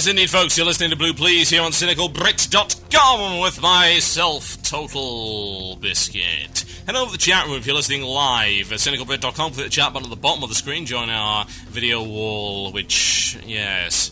Yes, indeed, folks, you're listening to Blue Please here on CynicalBrit.com with myself, Total Biscuit. Head over to the chat room if you're listening live at CynicalBrit.com. Click the chat button at the bottom of the screen. Join our video wall, which, yes,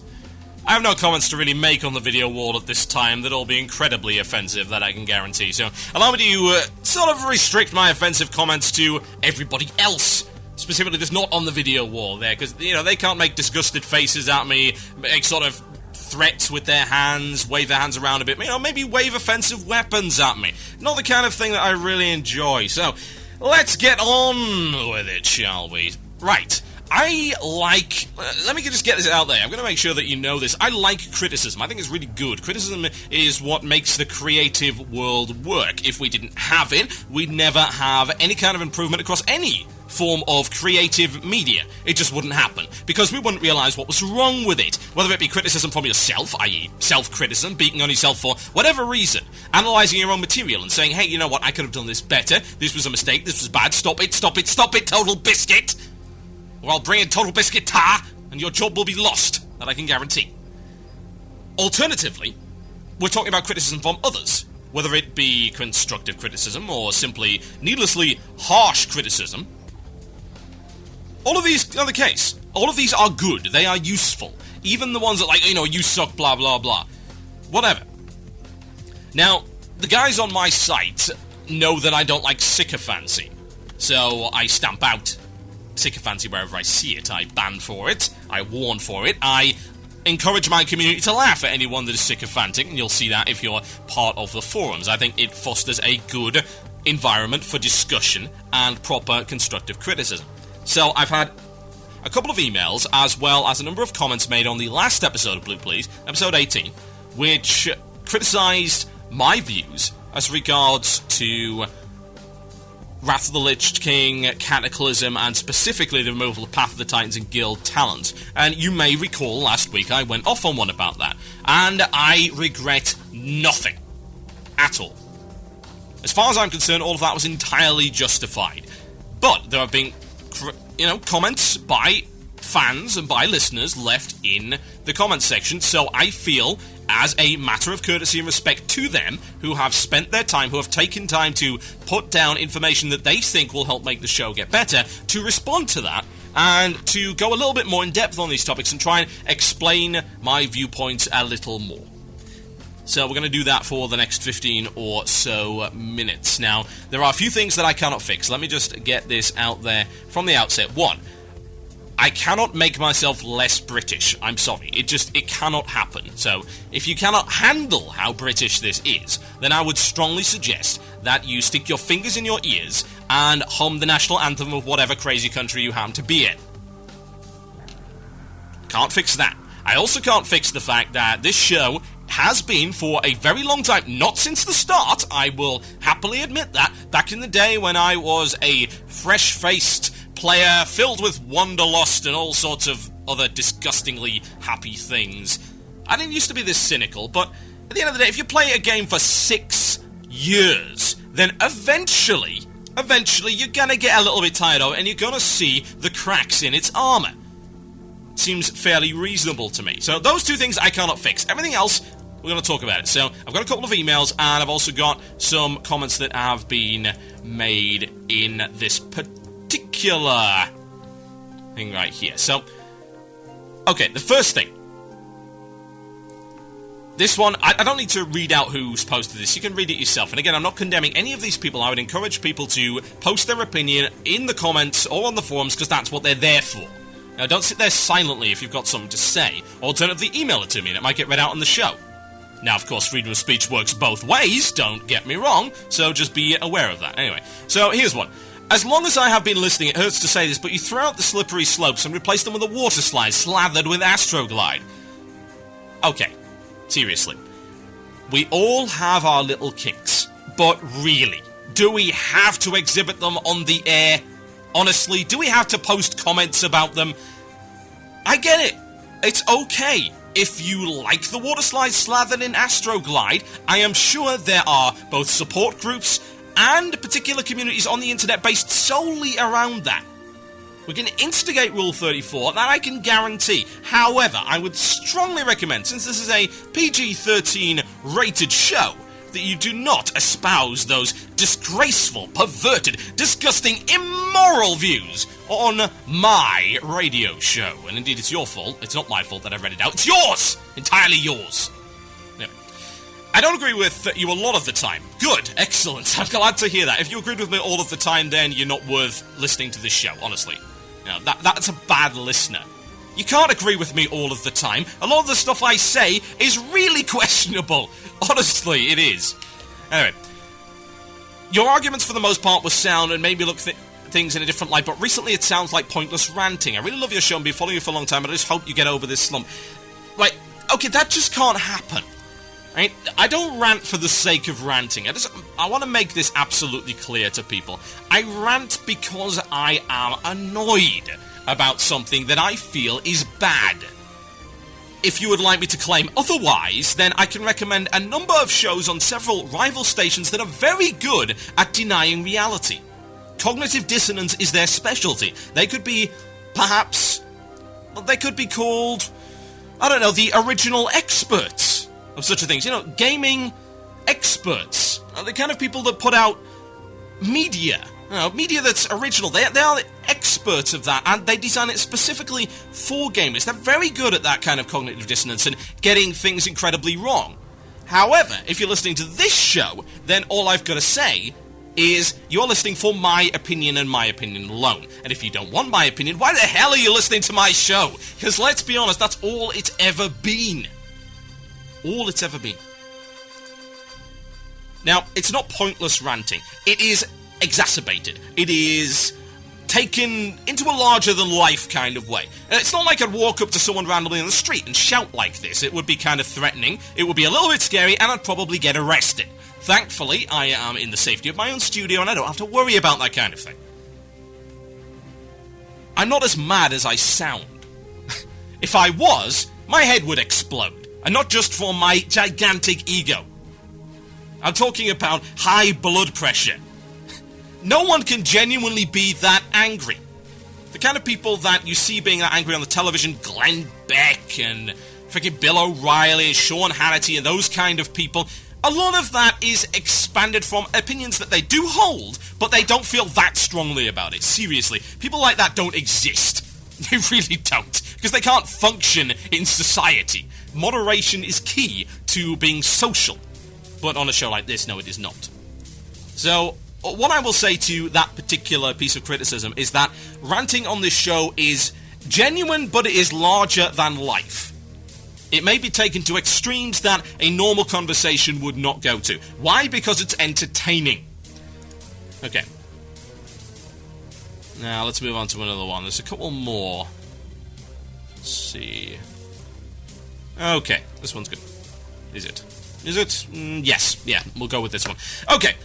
I have no comments to really make on the video wall at this time. That'll all be incredibly offensive, that I can guarantee. So allow me to sort of restrict my offensive comments to everybody else. Specifically, that's not on the video wall there, because, you know, they can't make disgusted faces at me, make sort of threats with their hands, wave their hands around a bit, you know, maybe wave offensive weapons at me. Not the kind of thing that I really enjoy. So, let's get on with it, shall we? Right. Let me just get this out there. I'm going to make sure that you know this. I like criticism. I think it's really good. Criticism is what makes the creative world work. If we didn't have it, we'd never have any kind of improvement across any form of creative media. It just wouldn't happen, because we wouldn't realise what was wrong with it. Whether it be criticism from yourself, i.e. self-criticism, beating on yourself for whatever reason, analysing your own material and saying, hey, you know what, I could have done this better, this was a mistake, this was bad, stop it, Total Biscuit! Or I'll bring in Total Biscuit tar, and your job will be lost, that I can guarantee. Alternatively, we're talking about criticism from others, whether it be constructive criticism or simply needlessly harsh criticism. All of these are the case. All of these are good. They are useful. Even the ones that, like, you know, you suck, blah, blah, blah. Whatever. Now, the guys on my site know that I don't like sycophancy. So I stamp out sycophancy wherever I see it. I ban for it. I warn for it. I encourage my community to laugh at anyone that is sycophantic, and you'll see that if you're part of the forums. I think it fosters a good environment for discussion and proper constructive criticism. So I've had a couple of emails, as well as a number of comments made on the last episode of Blue Please, episode 18, which criticised my views as regards to Wrath of the Lich King, Cataclysm, and specifically the removal of Path of the Titans and Guild talents. And you may recall last week I went off on one about that, and I regret nothing at all. As far as I'm concerned, all of that was entirely justified. But there have been, you know, comments by fans and by listeners left in the comments section, so I feel, as a matter of courtesy and respect to them, who have spent their time, who have taken time to put down information that they think will help make the show get better, to respond to that, and to go a little bit more in depth on these topics and try and explain my viewpoints a little more. So we're going to do that for the next 15 or so minutes. Now, there are a few things that I cannot fix. Let me just get this out there from the outset. One, I cannot make myself less British. I'm sorry. It cannot happen. So, if you cannot handle how British this is, then I would strongly suggest that you stick your fingers in your ears and hum the national anthem of whatever crazy country you happen to be in. Can't fix that. I also can't fix the fact that this show has been for a very long time, not since the start, I will happily admit that, back in the day when I was a fresh-faced player filled with wanderlust and all sorts of other disgustingly happy things. I didn't used to be this cynical, but at the end of the day, if you play a game for 6 years, then eventually you're gonna get a little bit tired of it, and you're gonna see the cracks in its armor. Seems fairly reasonable to me. So those two things I cannot fix. Everything else, we're going to talk about it. So I've got a couple of emails, and I've also got some comments that have been made in this particular thing right here. So, okay, the first thing. This one, I don't need to read out who's posted this. You can read it yourself. And again, I'm not condemning any of these people. I would encourage people to post their opinion in the comments or on the forums, because that's what they're there for. Now, don't sit there silently if you've got something to say. Alternatively, email it to me and it might get read out on the show. Now, of course, freedom of speech works both ways, don't get me wrong, so just be aware of that. Anyway, so here's one. As long as I have been listening, it hurts to say this, but you throw out the slippery slopes and replace them with a water slide slathered with Astroglide. Okay, seriously. We all have our little kinks, but really, do we have to exhibit them on the air? Honestly, do we have to post comments about them? I get it. It's okay. If you like the water slide slathered in Astroglide, I am sure there are both support groups and particular communities on the internet based solely around that. We can instigate Rule 34, that I can guarantee. However, I would strongly recommend, since this is a PG-13 rated show, that you do not espouse those disgraceful, perverted, disgusting, immoral views on my radio show. And indeed, it's your fault. It's not my fault that I read it out. It's yours! Entirely yours. Anyway, I don't agree with you a lot of the time. Good. Excellent. I'm glad to hear that. If you agreed with me all of the time, then you're not worth listening to this show, honestly. No, that's a bad listener. You can't agree with me all of the time. A lot of the stuff I say is really questionable. Honestly, it is. Anyway, your arguments for the most part were sound and made me look things in a different light, but recently it sounds like pointless ranting. I really love your show and been following you for a long time, but I just hope you get over this slump. Right, okay, that just can't happen. Right? I don't rant for the sake of ranting. I want to make this absolutely clear to people. I rant because I am annoyed about something that I feel is bad. If you would like me to claim otherwise, then I can recommend a number of shows on several rival stations that are very good at denying reality. Cognitive dissonance is their specialty. They could be, perhaps, they could be called, I don't know, the original experts of such a thing. You know, gaming experts. The kind of people that put out media. You know, media that's original. They are the experts of that, and they design it specifically for gamers. They're very good at that kind of cognitive dissonance and getting things incredibly wrong. However, if you're listening to this show, then all I've got to say is you're listening for my opinion and my opinion alone. And if you don't want my opinion, why the hell are you listening to my show? Because let's be honest, that's all it's ever been. All it's ever been. Now, it's not pointless ranting. It is exacerbated. It is taken into a larger-than-life kind of way. And it's not like I'd walk up to someone randomly on the street and shout like this. It would be kind of threatening, it would be a little bit scary, and I'd probably get arrested. Thankfully, I am in the safety of my own studio, and I don't have to worry about that kind of thing. I'm not as mad as I sound. If I was, my head would explode. And not just for my gigantic ego. I'm talking about high blood pressure. No one can genuinely be that angry. The kind of people that you see being that angry on the television, Glenn Beck and freaking Bill O'Reilly and Sean Hannity and those kind of people, a lot of that is expanded from opinions that they do hold, but they don't feel that strongly about it. Seriously, people like that don't exist. They really don't, because they can't function in society. Moderation is key to being social. But on a show like this, no, it is not. So, what I will say to that particular piece of criticism is that ranting on this show is genuine, but it is larger than life. It may be taken to extremes that a normal conversation would not go to. Why? Because it's entertaining. Okay. Now, let's move on to another one. There's a couple more. Let's see. Okay, this one's good. Is it? Is it? Yes. Yeah, we'll go with this one. Okay.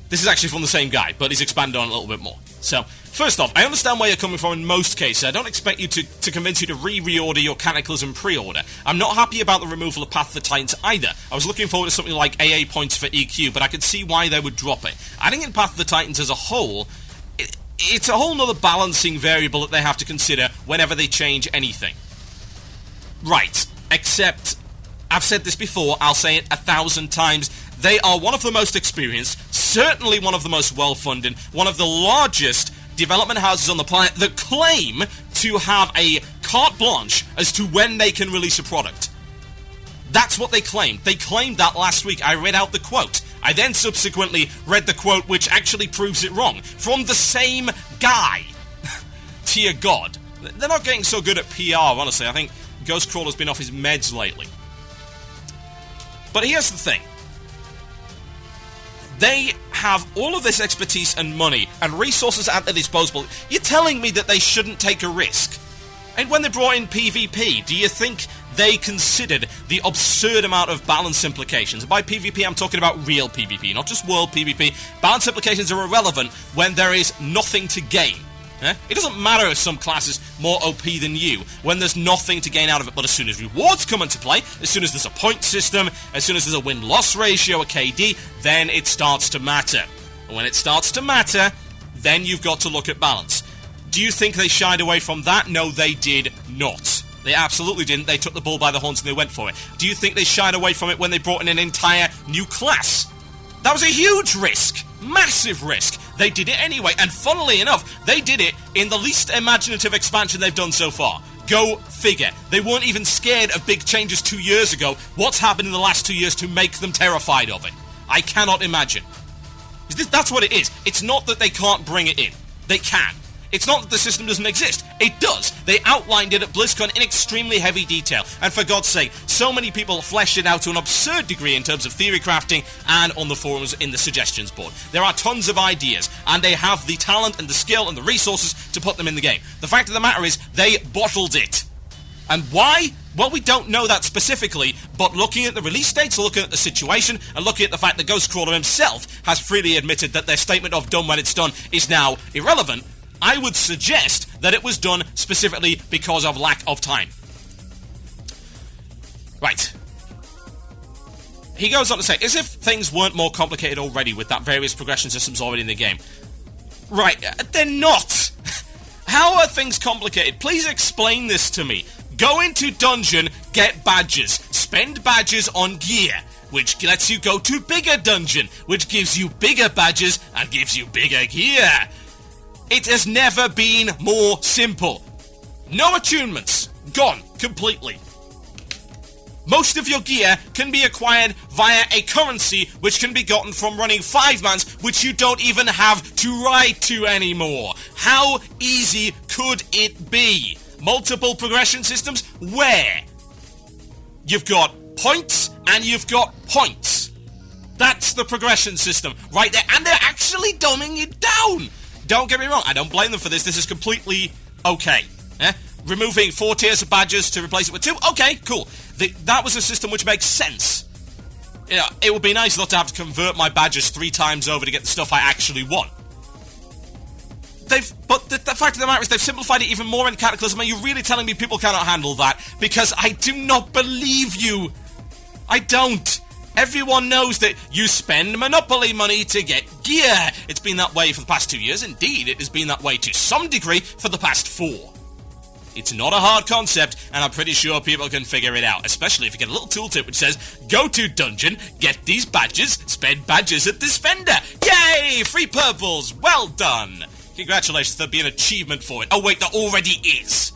This is actually from the same guy, but he's expanded on it a little bit more. So, first off, I understand where you're coming from in most cases. I don't expect you to convince you to reorder your Cataclysm pre-order. I'm not happy about the removal of Path of the Titans either. I was looking forward to something like AA points for EQ, but I could see why they would drop it. Adding in Path of the Titans as a whole, it's a whole nother balancing variable that they have to consider whenever they change anything. Right, except, I've said this before, I'll say it 1,000 times, they are one of the most experienced, certainly one of the most well-funded, one of the largest development houses on the planet that claim to have a carte blanche as to when they can release a product. That's what they claimed. They claimed that last week. I read out the quote. I then subsequently read the quote which actually proves it wrong. From the same guy. Dear God. They're not getting so good at PR, honestly. I think Ghostcrawler's been off his meds lately. But here's the thing. They have all of this expertise and money and resources at their disposal. You're telling me that they shouldn't take a risk? And when they brought in PvP, do you think they considered the absurd amount of balance implications? And by PvP, I'm talking about real PvP, not just world PvP. Balance implications are irrelevant when there is nothing to gain. It doesn't matter if some class is more OP than you, when there's nothing to gain out of it. But as soon as rewards come into play, as soon as there's a point system, as soon as there's a win-loss ratio, a KD, then it starts to matter. And when it starts to matter, then you've got to look at balance. Do you think they shied away from that? No, they did not. They absolutely didn't. They took the bull by the horns and they went for it. Do you think they shied away from it when they brought in an entire new class? That was a huge risk. Massive risk. They did it anyway, and funnily enough, they did it in the least imaginative expansion they've done so far. Go figure. They weren't even scared of big changes 2 years ago. What's happened in the last 2 years to make them terrified of it? I cannot imagine. That's what it is. It's not that they can't bring it in. They can. It's not that the system doesn't exist. It does. They outlined it at BlizzCon in extremely heavy detail. And for God's sake, so many people fleshed it out to an absurd degree in terms of theory crafting and on the forums in the suggestions board. There are tons of ideas, and they have the talent and the skill and the resources to put them in the game. The fact of the matter is, they bottled it. And why? Well, we don't know that specifically, but looking at the release dates, looking at the situation, and looking at the fact that Ghostcrawler himself has freely admitted that their statement of done when it's done is now irrelevant, I would suggest that it was done specifically because of lack of time. Right. He goes on to say, as if things weren't more complicated already with that various progression systems already in the game. Right, they're not. How are things complicated? Please explain this to me. Go into dungeon, get badges, spend badges on gear, which lets you go to bigger dungeon, which gives you bigger badges and gives you bigger gear. It has never been more simple. No attunements. Gone. Completely. Most of your gear can be acquired via a currency which can be gotten from running 5-mans which you don't even have to ride to anymore. How easy could it be? Multiple progression systems? Where? You've got points and you've got points. That's the progression system right there. And they're actually dumbing it down. Don't get me wrong, I don't blame them for this. This is completely okay. Removing 4 tiers of badges to replace it with 2? Okay, cool. That was a system which makes sense. You know, it would be nice not to have to convert my badges 3 times over to get the stuff I actually want. But the fact of the matter is they've simplified it even more in Cataclysm. Are you really telling me people cannot handle that? Because I do not believe you. I don't. Everyone knows that you spend Monopoly money to get gear. It's been that way for the past 2 years. Indeed, it has been that way to some degree for the past 4. It's not a hard concept, and I'm pretty sure people can figure it out, especially if you get a little tooltip which says, go to dungeon, get these badges, spend badges at this vendor. Yay! Free purples! Well done! Congratulations, there'll be an achievement for it. Oh wait, there already is!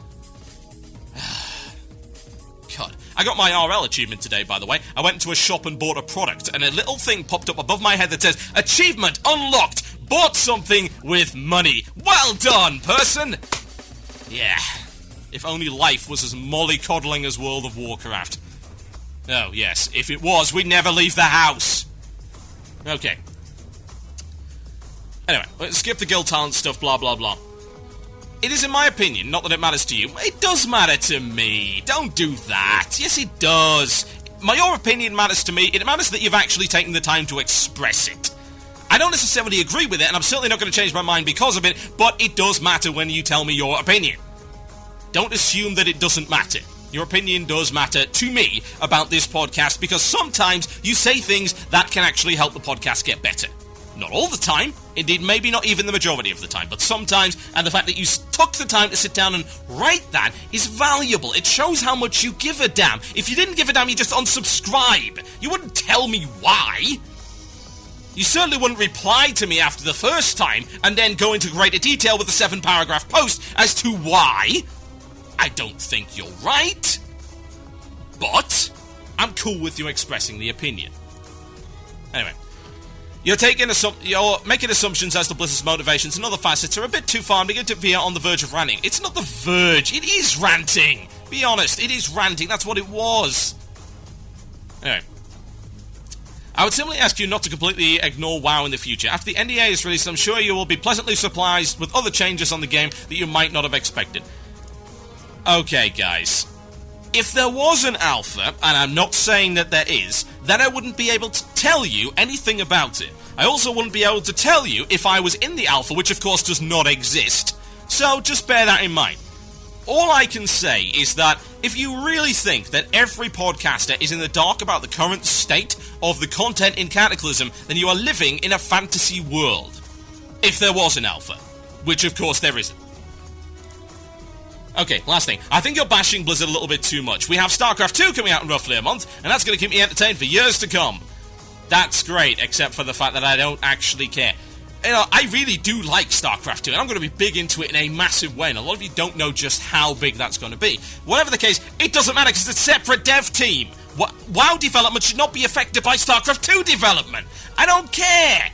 God. I got my RL achievement today, by the way. I went into a shop and bought a product, and a little thing popped up above my head that says, Achievement unlocked! Bought something with money! Well done, person! Yeah. If only life was as mollycoddling as World of Warcraft. Oh, yes. If it was, we'd never leave the house. Okay. Anyway, let's skip the guild talent stuff, blah, blah, blah. It is, in my opinion, not that it matters to you. It does matter to me. Don't do that. Yes, it does. Your opinion matters to me. It matters that you've actually taken the time to express it. I don't necessarily agree with it, and I'm certainly not going to change my mind because of it, but it does matter when you tell me your opinion. Don't assume that it doesn't matter. Your opinion does matter to me about this podcast because sometimes you say things that can actually help the podcast get better. Not all the time, indeed maybe not even the majority of the time, but sometimes, and the fact that you took the time to sit down and write that is valuable. It shows how much you give a damn. If you didn't give a damn, you just unsubscribe. You wouldn't tell me why. You certainly wouldn't reply to me after the first time and then go into greater detail with a 7-paragraph post as to why. I don't think you're right, but I'm cool with you expressing the opinion. Anyway, you're making assumptions as to Blizzard's motivations and other facets are a bit too far and begin to veer on the verge of ranting. It's not the verge, it is ranting. Be honest, it is ranting, that's what it was. Anyway, I would simply ask you not to completely ignore WoW in the future. After the NDA is released, I'm sure you will be pleasantly surprised with other changes on the game that you might not have expected. Okay, guys. If there was an alpha, and I'm not saying that there is, then I wouldn't be able to tell you anything about it. I also wouldn't be able to tell you if I was in the alpha, which of course does not exist. So just bear that in mind. All I can say is that if you really think that every podcaster is in the dark about the current state of the content in Cataclysm, then you are living in a fantasy world. If there was an alpha, which of course there isn't. Okay, last thing. I think you're bashing Blizzard a little bit too much. We have StarCraft 2 coming out in roughly a month, and that's going to keep me entertained for years to come. That's great, except for the fact that I don't actually care. You know, I really do like StarCraft 2, and I'm going to be big into it in a massive way, and a lot of you don't know just how big that's going to be. Whatever the case, it doesn't matter, because it's a separate dev team. WoW development should not be affected by StarCraft 2 development. I don't care.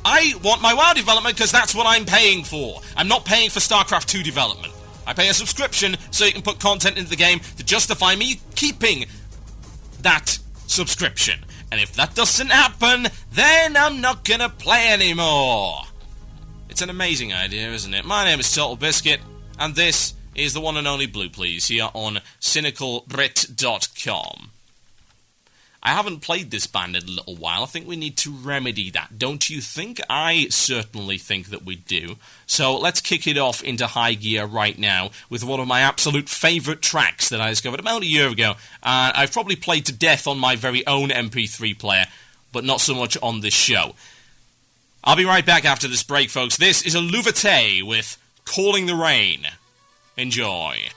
I want my WoW development because that's what I'm paying for. I'm not paying for StarCraft 2 development. I pay a subscription so you can put content into the game to justify me keeping that subscription. And if that doesn't happen, then I'm not gonna play anymore. It's an amazing idea, isn't it? My name is Total Biscuit, and this is the one and only Blue Please here on cynicalbrit.com. I haven't played this band in a little while. I think we need to remedy that, don't you think? I certainly think that we do. So let's kick it off into high gear right now with one of my absolute favourite tracks that I discovered about a year ago. I've probably played to death on my very own MP3 player, but not so much on this show. I'll be right back after this break, folks. This is a Louvate with Calling the Rain. Enjoy.